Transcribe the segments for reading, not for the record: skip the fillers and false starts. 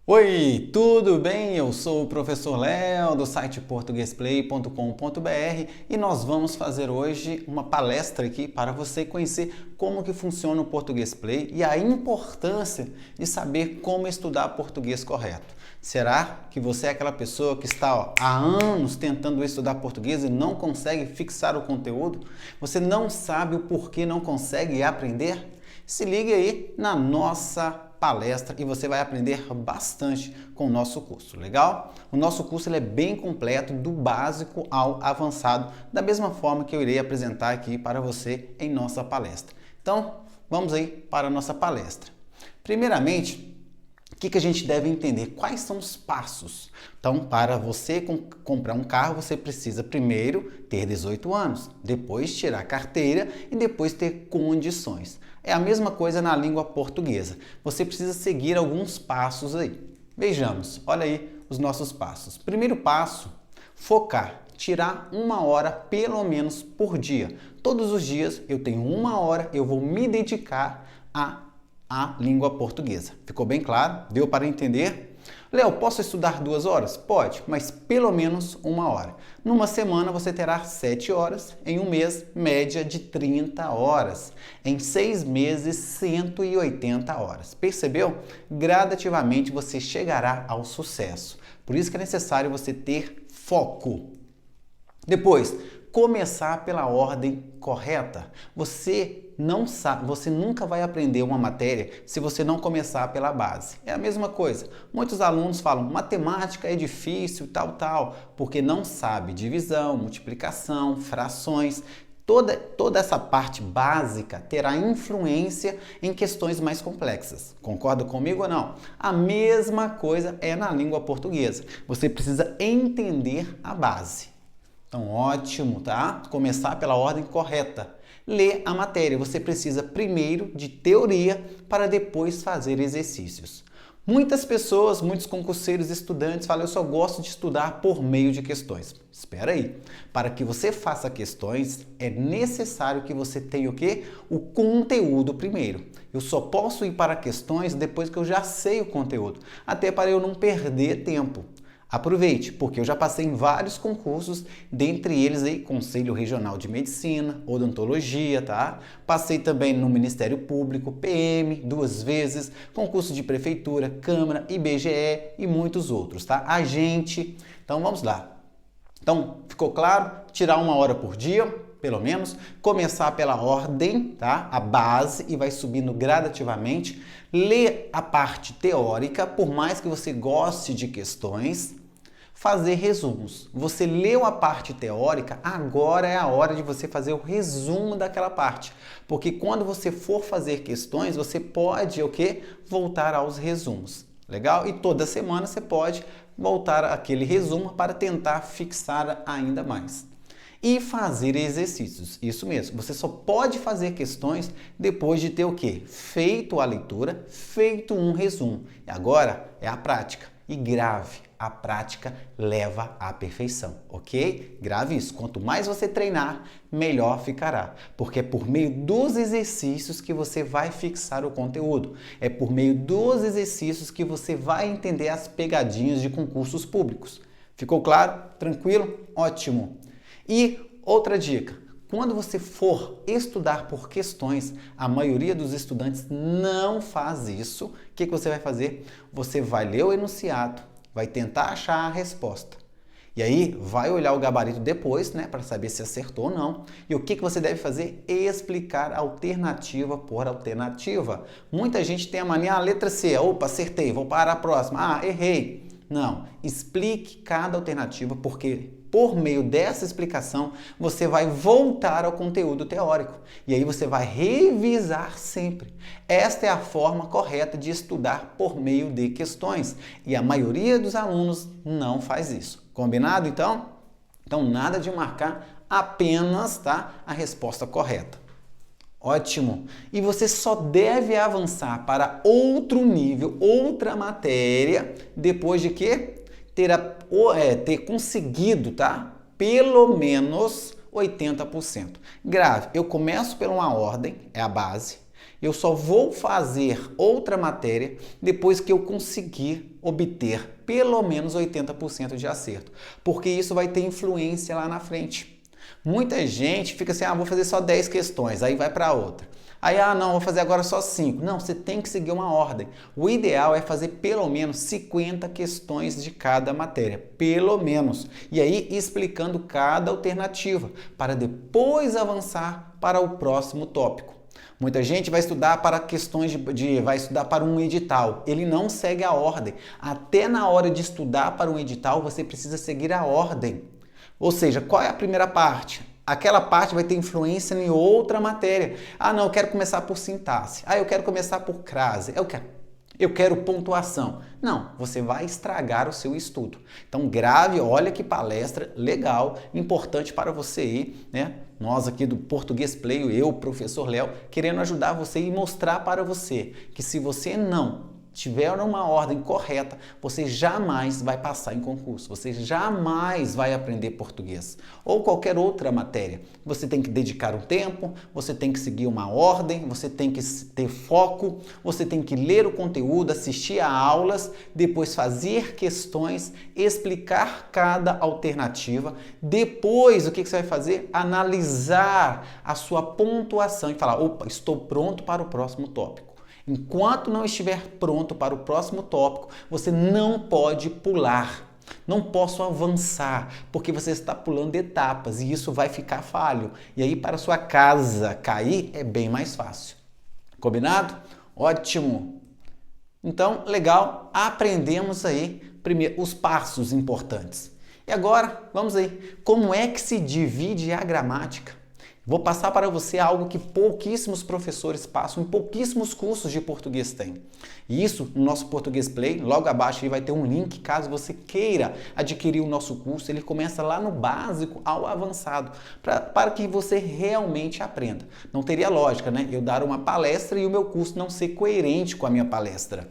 Oi, tudo bem? Eu sou o professor Léo do site portuguesplay.com.br e nós vamos fazer hoje uma palestra aqui para você conhecer como que funciona o Português Play e a importância de saber como estudar português correto. Será que você é aquela pessoa que está há anos tentando estudar português e não consegue fixar o conteúdo? Você não sabe o porquê não consegue aprender? Se ligue aí na nossa palestra e você vai aprender bastante com o nosso curso, legal? O nosso curso ele é bem completo, do básico ao avançado, da mesma forma que eu irei apresentar aqui para você em nossa palestra. Então, vamos aí para a nossa palestra. Primeiramente, o que a gente deve entender? Quais são os passos? Então, para você comprar um carro, você precisa primeiro ter 18 anos, depois tirar carteira e depois ter condições. É a mesma coisa na língua portuguesa. Você precisa seguir alguns passos aí. Vejamos, olha aí os nossos passos. Primeiro passo, focar. Tirar 1 hora pelo menos por dia. Todos os dias eu tenho 1 hora, eu vou me dedicar a língua portuguesa. Ficou bem claro? Deu para entender? Léo, posso estudar 2 horas? Pode, mas pelo menos 1 hora. Numa semana você terá 7 horas, em um mês, média de 30 horas. Em 6 meses, 180 horas. Percebeu? Gradativamente você chegará ao sucesso. Por isso que é necessário você ter foco. Depois, começar pela ordem correta. Você nunca vai aprender uma matéria se você não começar pela base. É a mesma coisa. Muitos alunos falam, matemática é difícil, tal, porque não sabe divisão, multiplicação, frações. Toda essa parte básica terá influência em questões mais complexas. Concorda comigo ou não? A mesma coisa é na língua portuguesa. Você precisa entender a base. Então, ótimo, tá? Começar pela ordem correta. Ler a matéria. Você precisa primeiro de teoria para depois fazer exercícios. Muitas pessoas, muitos concurseiros, estudantes falam, eu só gosto de estudar por meio de questões. Espera aí. Para que você faça questões, é necessário que você tenha o quê? O conteúdo primeiro. Eu só posso ir para questões depois que eu já sei o conteúdo. Até para eu não perder tempo. Aproveite, porque eu já passei em vários concursos, dentre eles aí Conselho Regional de Medicina, Odontologia, tá? Passei também no Ministério Público, PM, 2 vezes, concurso de Prefeitura, Câmara, IBGE e muitos outros, tá? Agente. Então vamos lá. Então, ficou claro? Tirar 1 hora por dia, pelo menos, começar pela ordem, tá? A base e vai subindo gradativamente. Ler a parte teórica, por mais que você goste de questões, fazer resumos. Você leu a parte teórica, agora é a hora de você fazer o resumo daquela parte. Porque quando você for fazer questões, você pode o quê? Voltar aos resumos. Legal? E toda semana você pode voltar àquele resumo para tentar fixar ainda mais. E fazer exercícios. Isso mesmo, você só pode fazer questões depois de ter o quê? Feito a leitura, feito um resumo. E agora é a prática. E grave, a prática leva à perfeição, ok? Grave isso. Quanto mais você treinar, melhor ficará. Porque é por meio dos exercícios que você vai fixar o conteúdo. É por meio dos exercícios que você vai entender as pegadinhas de concursos públicos. Ficou claro? Tranquilo? Ótimo! E outra dica, quando você for estudar por questões, a maioria dos estudantes não faz isso. O que você vai fazer? Você vai ler o enunciado, vai tentar achar a resposta. E aí vai olhar o gabarito depois, né, para saber se acertou ou não. E o que você deve fazer? Explicar alternativa por alternativa. Muita gente tem a mania, letra C, opa, acertei, vou para a próxima, errei. Não, explique cada alternativa, porque por meio dessa explicação você vai voltar ao conteúdo teórico e aí você vai revisar sempre. Esta é a forma correta de estudar por meio de questões e a maioria dos alunos não faz isso. Combinado então? Então nada de marcar apenas, tá, a resposta correta. Ótimo! E você só deve avançar para outro nível, outra matéria, depois de que ter conseguido, tá? Pelo menos 80%. Grave, eu começo por uma ordem, é a base, Eu só vou fazer outra matéria depois que eu conseguir obter pelo menos 80% de acerto, porque isso vai ter influência lá na frente. Muita gente fica assim, vou fazer só 10 questões, aí vai para outra. Aí, não, vou fazer agora só 5. Não, você tem que seguir uma ordem. O ideal é fazer pelo menos 50 questões de cada matéria, pelo menos. E aí, explicando cada alternativa, para depois avançar para o próximo tópico. Muita gente vai estudar para questões vai estudar para um edital. Ele não segue a ordem. Até na hora de estudar para um edital, você precisa seguir a ordem. Ou seja, qual é a primeira parte? Aquela parte vai ter influência em outra matéria. Não, eu quero começar por sintaxe. Eu quero começar por crase. Eu quero pontuação. Não, você vai estragar o seu estudo. Então grave, olha que palestra legal, importante para você ir, né? Nós aqui do Português Play, eu, professor Léo, querendo ajudar você e mostrar para você que se você não tiver uma ordem correta, você jamais vai passar em concurso, você jamais vai aprender português ou qualquer outra matéria. Você tem que dedicar um tempo, você tem que seguir uma ordem, você tem que ter foco, você tem que ler o conteúdo, assistir a aulas, depois fazer questões, explicar cada alternativa. Depois, o que você vai fazer? Analisar a sua pontuação e falar, opa, estou pronto para o próximo tópico. Enquanto não estiver pronto para o próximo tópico, você não pode pular. Não posso avançar, porque você está pulando etapas e isso vai ficar falho. E aí, para sua casa cair, é bem mais fácil. Combinado? Ótimo! Então, legal, aprendemos aí primeiro os passos importantes. E agora, vamos aí, como é que se divide a gramática? Vou passar para você algo que pouquíssimos professores passam, em pouquíssimos cursos de português tem. E isso no nosso Português Play, logo abaixo aí vai ter um link, caso você queira adquirir o nosso curso. Ele começa lá no básico ao avançado, para que você realmente aprenda. Não teria lógica, né? Eu dar uma palestra e o meu curso não ser coerente com a minha palestra.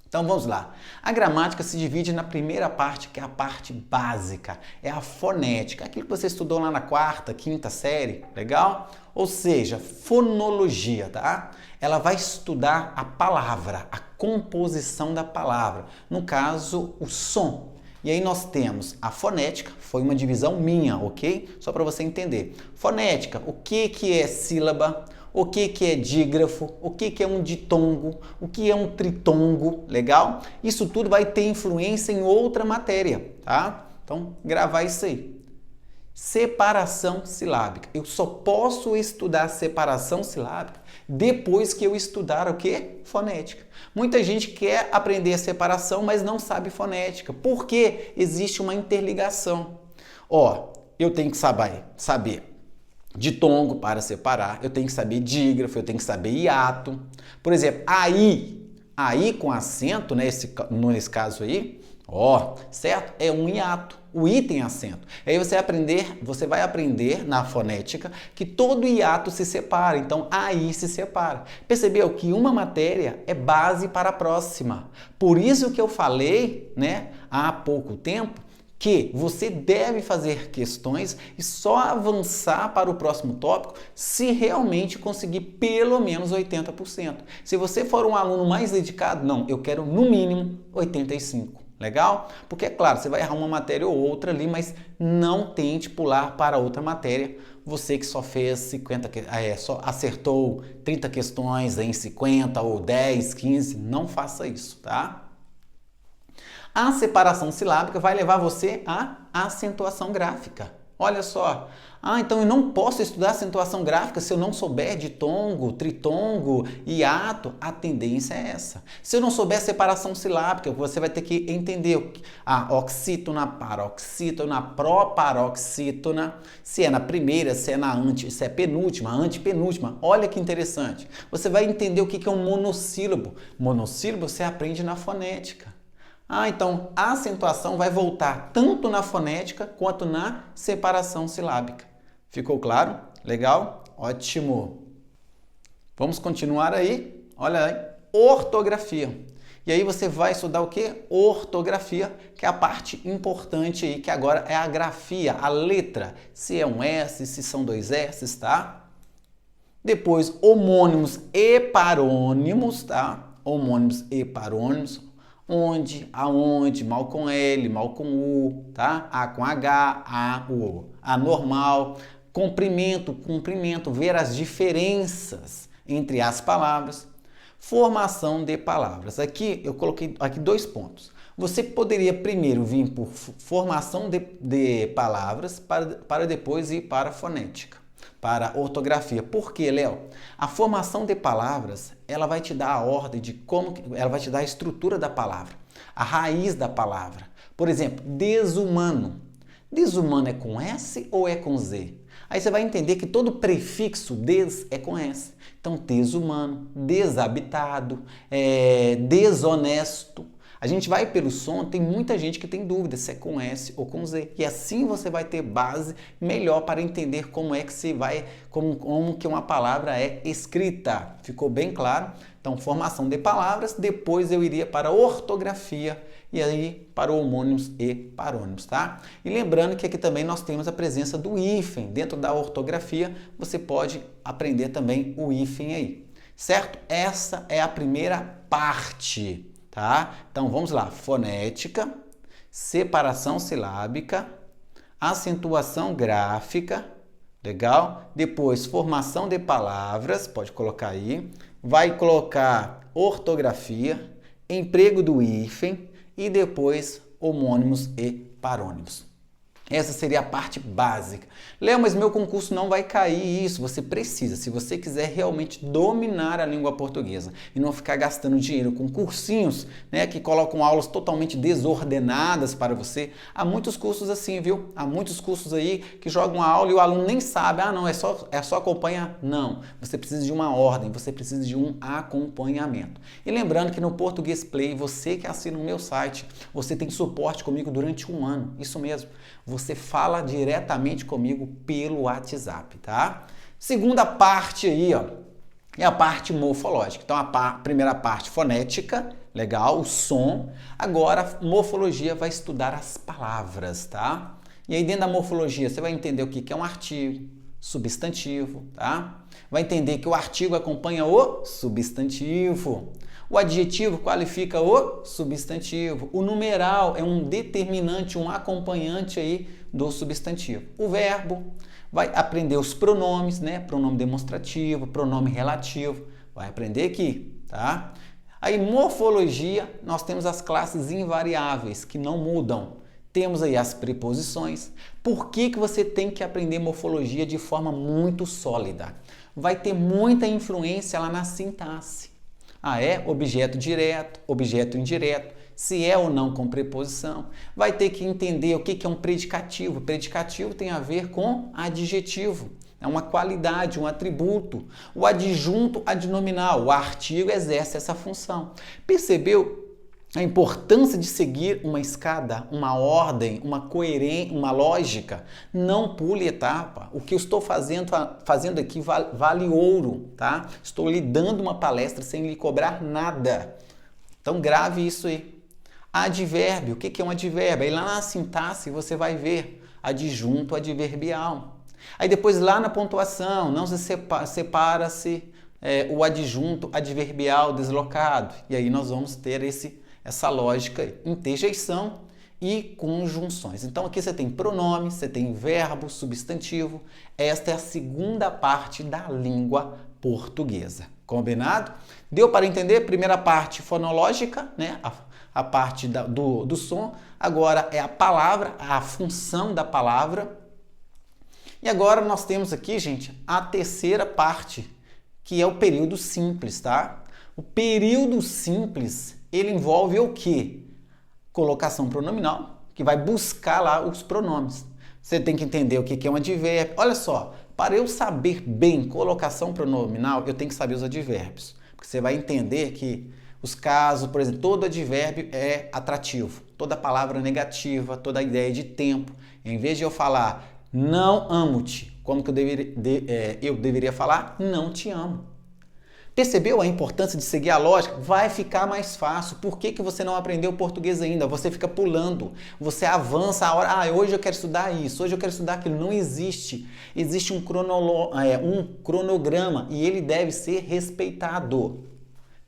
Então vamos lá. A gramática se divide na primeira parte, que é a parte básica, é a fonética, aquilo que você estudou lá na quarta, quinta série, legal? Ou seja, fonologia, tá? Ela vai estudar a palavra, a composição da palavra, no caso, o som. E aí nós temos a fonética, foi uma divisão minha, ok? Só para você entender. Fonética, o que é sílaba? O que é dígrafo, o que é um ditongo, o que é um tritongo, legal? Isso tudo vai ter influência em outra matéria, tá? Então, gravar isso aí. Separação silábica. Eu só posso estudar separação silábica depois que eu estudar o quê? Fonética. Muita gente quer aprender a separação, mas não sabe fonética, porque existe uma interligação. Eu tenho que saber ditongo para separar, eu tenho que saber dígrafo, eu tenho que saber hiato. Por exemplo, aí com acento, né, nesse caso aí, certo? É um hiato. O I tem acento. Aí você vai aprender na fonética que todo hiato se separa. Então, aí se separa. Percebeu que uma matéria é base para a próxima. Por isso que eu falei, né, há pouco tempo, que você deve fazer questões e só avançar para o próximo tópico se realmente conseguir pelo menos 80%. Se você for um aluno mais dedicado, não, eu quero no mínimo 85%. Legal? Porque é claro, você vai errar uma matéria ou outra ali, mas não tente pular para outra matéria. Você que só fez 50, só acertou 30 questões em 50 ou 10, 15, não faça isso, tá? A separação silábica vai levar você à acentuação gráfica. Olha só. Então eu não posso estudar acentuação gráfica se eu não souber ditongo, tritongo, hiato. A tendência é essa. Se eu não souber separação silábica, você vai ter que entender a oxítona, paroxítona, proparoxítona, se é na primeira, se é penúltima, antepenúltima. Olha que interessante. Você vai entender o que é um monossílabo. Monossílabo você aprende na fonética. Então a acentuação vai voltar tanto na fonética quanto na separação silábica. Ficou claro? Legal? Ótimo! Vamos continuar aí. Olha aí, ortografia. E aí você vai estudar o quê? Ortografia, que é a parte importante aí, que agora é a grafia, a letra. Se é um S, se são dois S, tá? Depois, homônimos e parônimos, tá? Homônimos e parônimos. Onde, aonde, mal com L, mal com U, tá? A com H, A, U. Anormal. Comprimento, cumprimento. Ver as diferenças entre as palavras. Formação de palavras. Aqui eu coloquei aqui 2 pontos. Você poderia primeiro vir por formação de palavras para depois ir para a fonética, para a ortografia. Por quê, Léo? A formação de palavras, ela vai te dar a ordem de como, ela vai te dar a estrutura da palavra, a raiz da palavra. Por exemplo, desumano. Desumano é com S ou é com Z? Aí você vai entender que todo prefixo des é com S. Então, desumano, desabitado, desonesto. A gente vai pelo som, tem muita gente que tem dúvida se é com S ou com Z. E assim você vai ter base melhor para entender como é que se vai, como que uma palavra é escrita. Ficou bem claro? Então, formação de palavras, depois eu iria para a ortografia e aí para homônimos e parônimos, tá? E lembrando que aqui também nós temos a presença do hífen. Dentro da ortografia, você pode aprender também o hífen aí, certo? Essa é a primeira parte, tá? Então vamos lá, fonética, separação silábica, acentuação gráfica, legal? Depois formação de palavras, pode colocar aí, vai colocar ortografia, emprego do hífen e depois homônimos e parônimos. Essa seria a parte básica. Léo, mas meu concurso não vai cair isso. Você precisa, se você quiser realmente dominar a língua portuguesa e não ficar gastando dinheiro com cursinhos, né, que colocam aulas totalmente desordenadas para você. Há muitos cursos assim, viu? Há muitos cursos aí que jogam a aula e o aluno nem sabe. Ah, não, é só acompanhar. Não, você precisa de uma ordem, você precisa de um acompanhamento. E lembrando que no Português Play, você que assina o meu site, você tem suporte comigo durante 1 ano. Isso mesmo. Você fala diretamente comigo pelo WhatsApp, tá? Segunda parte aí, ó, é a parte morfológica. Então, a primeira parte fonética, legal, o som. Agora, morfologia vai estudar as palavras, tá? E aí, dentro da morfologia, você vai entender o que é um artigo, substantivo, tá? Vai entender que o artigo acompanha o substantivo. O adjetivo qualifica o substantivo. O numeral é um determinante, um acompanhante aí do substantivo. O verbo vai aprender os pronomes, né? Pronome demonstrativo, pronome relativo. Vai aprender aqui, tá? Aí, morfologia, nós temos as classes invariáveis, que não mudam. Temos aí as preposições. Por que você tem que aprender morfologia de forma muito sólida? Vai ter muita influência lá na sintaxe. Ah, é? Objeto direto, objeto indireto, se é ou não com preposição. Vai ter que entender o que é um predicativo. Predicativo tem a ver com adjetivo. É uma qualidade, um atributo. O adjunto adnominal, o artigo exerce essa função. Percebeu a importância de seguir uma escada, uma ordem, uma coerência, uma lógica? Não pule etapa. O que eu estou fazendo aqui vale ouro, tá? Estou lhe dando uma palestra sem lhe cobrar nada. Então grave isso aí. Advérbio, o que é um advérbio? Aí lá na sintaxe você vai ver adjunto adverbial. Aí depois lá na pontuação, não se separa-se o adjunto adverbial deslocado. E aí nós vamos ter essa lógica, interjeição e conjunções. Então aqui você tem pronome, você tem verbo, substantivo. Esta é a segunda parte da língua portuguesa. Combinado? Deu para entender? Primeira parte fonológica, né? A parte do som. Agora é a palavra, a função da palavra. E agora nós temos aqui, gente, a terceira parte, que é o período simples, tá? O período simples, ele envolve o quê? Colocação pronominal, que vai buscar lá os pronomes. Você tem que entender o que é um advérbio. Olha só, para eu saber bem colocação pronominal, eu tenho que saber os advérbios. Porque você vai entender que os casos, por exemplo, todo advérbio é atrativo. Toda palavra negativa, toda ideia de tempo. Em vez de eu falar não amo-te, como que eu deveria falar? Não te amo. Percebeu a importância de seguir a lógica? Vai ficar mais fácil. Por que que você não aprendeu português ainda? Você fica pulando, você avança a hora. Hoje eu quero estudar isso, hoje eu quero estudar aquilo. Não existe. Existe um cronograma e ele deve ser respeitado.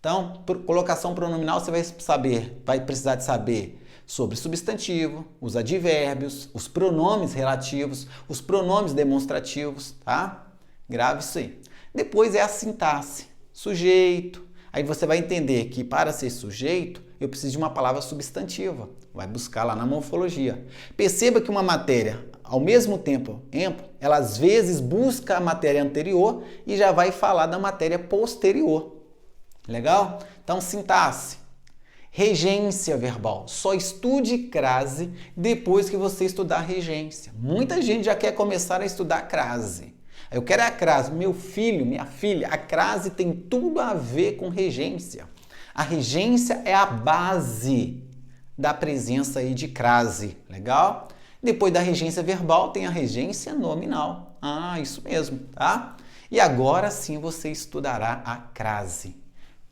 Então, colocação pronominal você vai precisar de saber sobre substantivo, os advérbios, os pronomes relativos, os pronomes demonstrativos, tá? Grave isso aí. Depois é a sintaxe. Sujeito. Aí você vai entender que para ser sujeito, eu preciso de uma palavra substantiva. Vai buscar lá na morfologia. Perceba que uma matéria, ao mesmo tempo, ela às vezes busca a matéria anterior e já vai falar da matéria posterior. Legal? Então, sintaxe. Regência verbal. Só estude crase depois que você estudar regência. Muita gente já quer começar a estudar crase. Eu quero a crase. Meu filho, minha filha, a crase tem tudo a ver com regência. A regência é a base da presença aí de crase. Legal? Depois da regência verbal tem a regência nominal. Isso mesmo, tá? E agora sim você estudará a crase.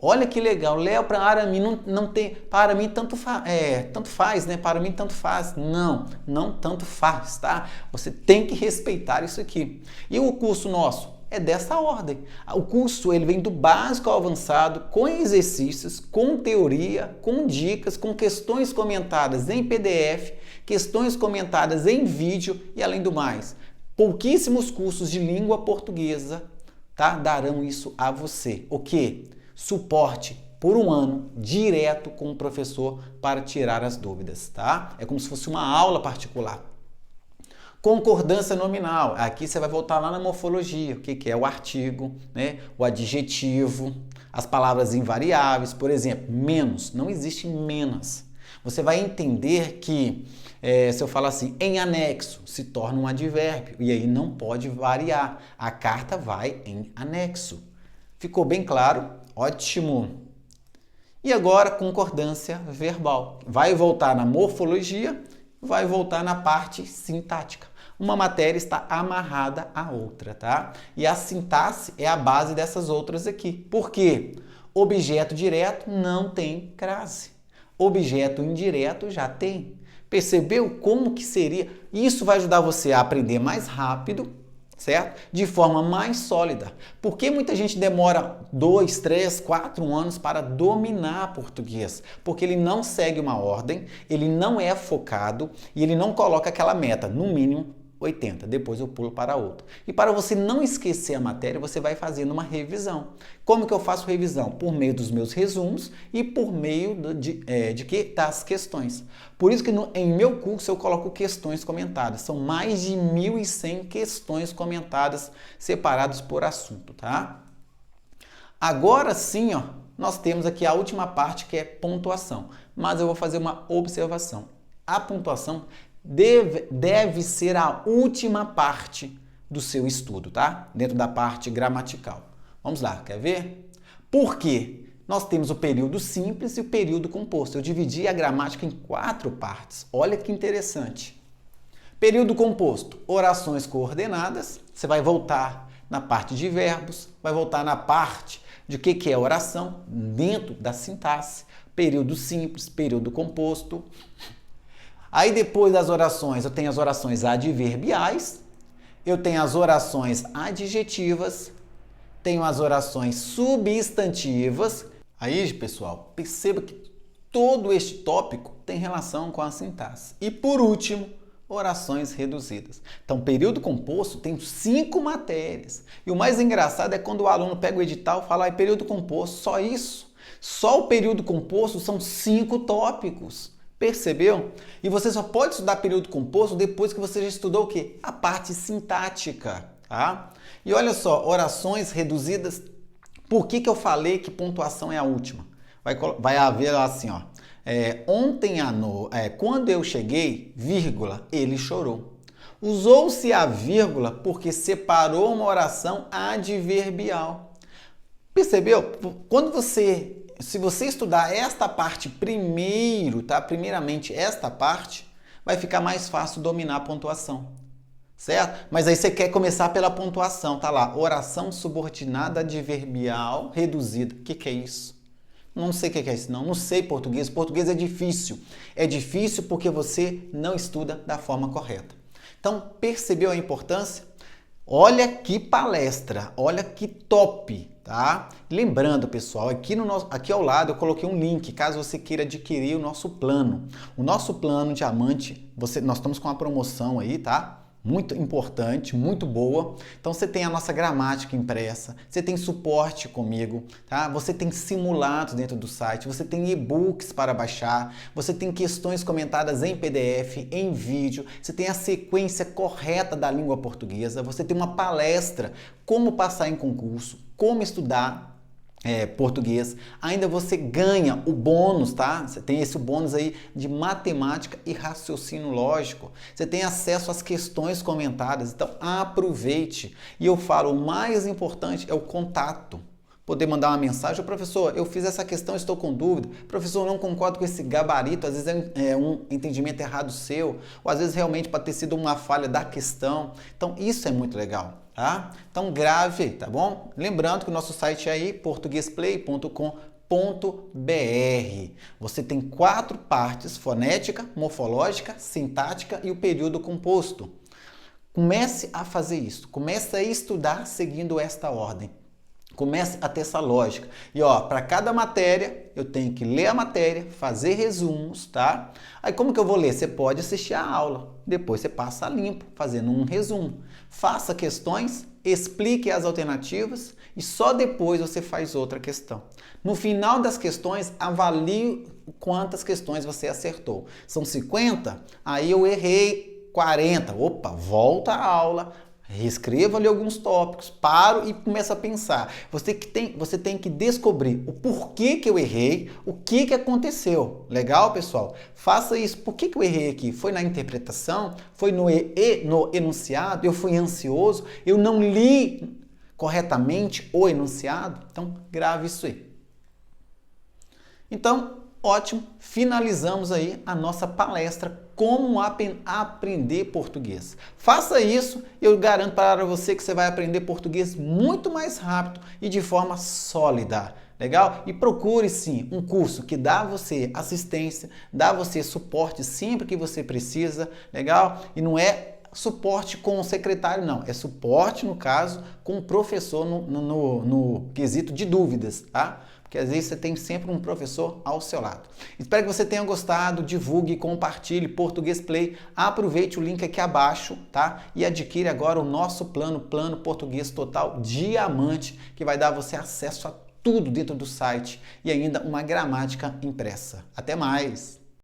Olha que legal, Léo, para mim não tem, para mim tanto faz, né? Para mim tanto faz. Não tanto faz, tá? Você tem que respeitar isso aqui. E o curso nosso é dessa ordem. O curso ele vem do básico ao avançado, com exercícios, com teoria, com dicas, com questões comentadas em PDF, questões comentadas em vídeo e além do mais. Pouquíssimos cursos de língua portuguesa, tá? Darão isso a você. O quê? Suporte por um ano direto com o professor para tirar as dúvidas, tá? É como se fosse uma aula particular. Concordância nominal. Aqui você vai voltar lá na morfologia, o que é o artigo, né? O adjetivo, as palavras invariáveis, por exemplo, menos. Não existe menos. Você vai entender que, se eu falar assim, em anexo, se torna um advérbio e aí não pode variar. A carta vai em anexo. Ficou bem claro? Ótimo! E agora, concordância verbal. Vai voltar na morfologia, vai voltar na parte sintática. Uma matéria está amarrada à outra, tá? E a sintaxe é a base dessas outras aqui. Por quê? Objeto direto não tem crase. Objeto indireto já tem. Percebeu como que seria? Isso vai ajudar você a aprender mais rápido, certo? De forma mais sólida. Por que muita gente demora 2, 3, 4 anos para dominar português? Porque ele não segue uma ordem, ele não é focado e ele não coloca aquela meta, no mínimo 80, depois eu pulo para outra. E para você não esquecer a matéria, você vai fazendo uma revisão. Como que eu faço revisão? Por meio dos meus resumos e por meio das questões. Por isso que em meu curso eu coloco questões comentadas. São mais de 1.100 questões comentadas, separadas por assunto, tá? Agora sim, ó, nós temos aqui a última parte que é pontuação. Mas eu vou fazer uma observação. A pontuação deve ser a última parte do seu estudo, tá? Dentro da parte gramatical. Vamos lá, quer ver? Por quê? Nós temos o período simples e o período composto. Eu dividi a gramática em 4 partes. Olha que interessante. Período composto, orações coordenadas. Você vai voltar na parte de verbos, vai voltar na parte de o que é oração, dentro da sintaxe. Período simples, período composto. Aí depois das orações, eu tenho as orações adverbiais, eu tenho as orações adjetivas, tenho as orações substantivas. Aí, pessoal, perceba que todo este tópico tem relação com a sintaxe. E por último, orações reduzidas. Então, período composto tem 5 matérias. E o mais engraçado é quando o aluno pega o edital e fala, período composto, só isso. Só o período composto são 5 tópicos. Percebeu? E você só pode estudar período composto depois que você já estudou o quê? A parte sintática, tá? E olha só, orações reduzidas. Por que eu falei que pontuação é a última? Vai haver assim, ó. Quando eu cheguei, vírgula, ele chorou. Usou-se a vírgula porque separou uma oração adverbial. Percebeu? Se você estudar esta parte primeiro, tá? Primeiramente esta parte, vai ficar mais fácil dominar a pontuação. certo? Mas aí você quer começar pela pontuação, tá lá, oração subordinada adverbial reduzida. O que é isso? Não sei o que é isso, não sei português. Português é difícil. É difícil porque você não estuda da forma correta. Então, percebeu a importância? Olha que palestra, olha que top, tá? Lembrando, pessoal, aqui ao lado eu coloquei um link, caso você queira adquirir o nosso plano. O nosso plano diamante, nós estamos com uma promoção aí, tá? Muito importante, muito boa. Então você tem a nossa gramática impressa, você tem suporte comigo, tá? Você tem simulados dentro do site, você tem e-books para baixar, você tem questões comentadas em PDF, em vídeo, você tem a sequência correta da língua portuguesa, você tem uma palestra, como passar em concurso, como estudar português, ainda você ganha o bônus, tá? Você tem esse bônus aí de matemática e raciocínio lógico. Você tem acesso às questões comentadas, então aproveite. E eu falo, o mais importante é o contato. Poder mandar uma mensagem, professor, eu fiz essa questão, estou com dúvida. Professor, não concordo com esse gabarito, às vezes é um entendimento errado seu, ou às vezes realmente pode ter sido uma falha da questão. Então isso é muito legal, tá? Então grave, tá bom? Lembrando que o nosso site é aí, portuguesplay.com.br. Você tem 4 partes: fonética, morfológica, sintática e o período composto. Comece a fazer isso, comece a estudar seguindo esta ordem. Comece a ter essa lógica. E ó, para cada matéria, eu tenho que ler a matéria, fazer resumos, tá? Aí como que eu vou ler? Você pode assistir a aula, depois você passa a limpo, fazendo um resumo. Faça questões, explique as alternativas e só depois você faz outra questão. No final das questões, avalie quantas questões você acertou. São 50? Aí eu errei 40. Opa, volta à aula. Reescreva ali alguns tópicos, paro e começa a pensar. Você tem que descobrir o porquê que eu errei, o que aconteceu. Legal, pessoal? Faça isso. Por que eu errei aqui? Foi na interpretação? Foi no enunciado? Eu fui ansioso? Eu não li corretamente o enunciado? Então, grave isso aí. Então, ótimo, finalizamos aí a nossa palestra Como Aprender Português. Faça isso, eu garanto para você que você vai aprender português muito mais rápido e de forma sólida. Legal? E procure sim um curso que dá a você assistência, dá a você suporte sempre que você precisa, legal? E não é suporte com o secretário, não. É suporte, no caso, com o professor no quesito de dúvidas, tá? Porque às vezes você tem sempre um professor ao seu lado. Espero que você tenha gostado, divulgue, compartilhe Português Play, aproveite o link aqui abaixo, tá? E adquire agora o nosso plano Português Total Diamante, que vai dar a você acesso a tudo dentro do site e ainda uma gramática impressa. Até mais!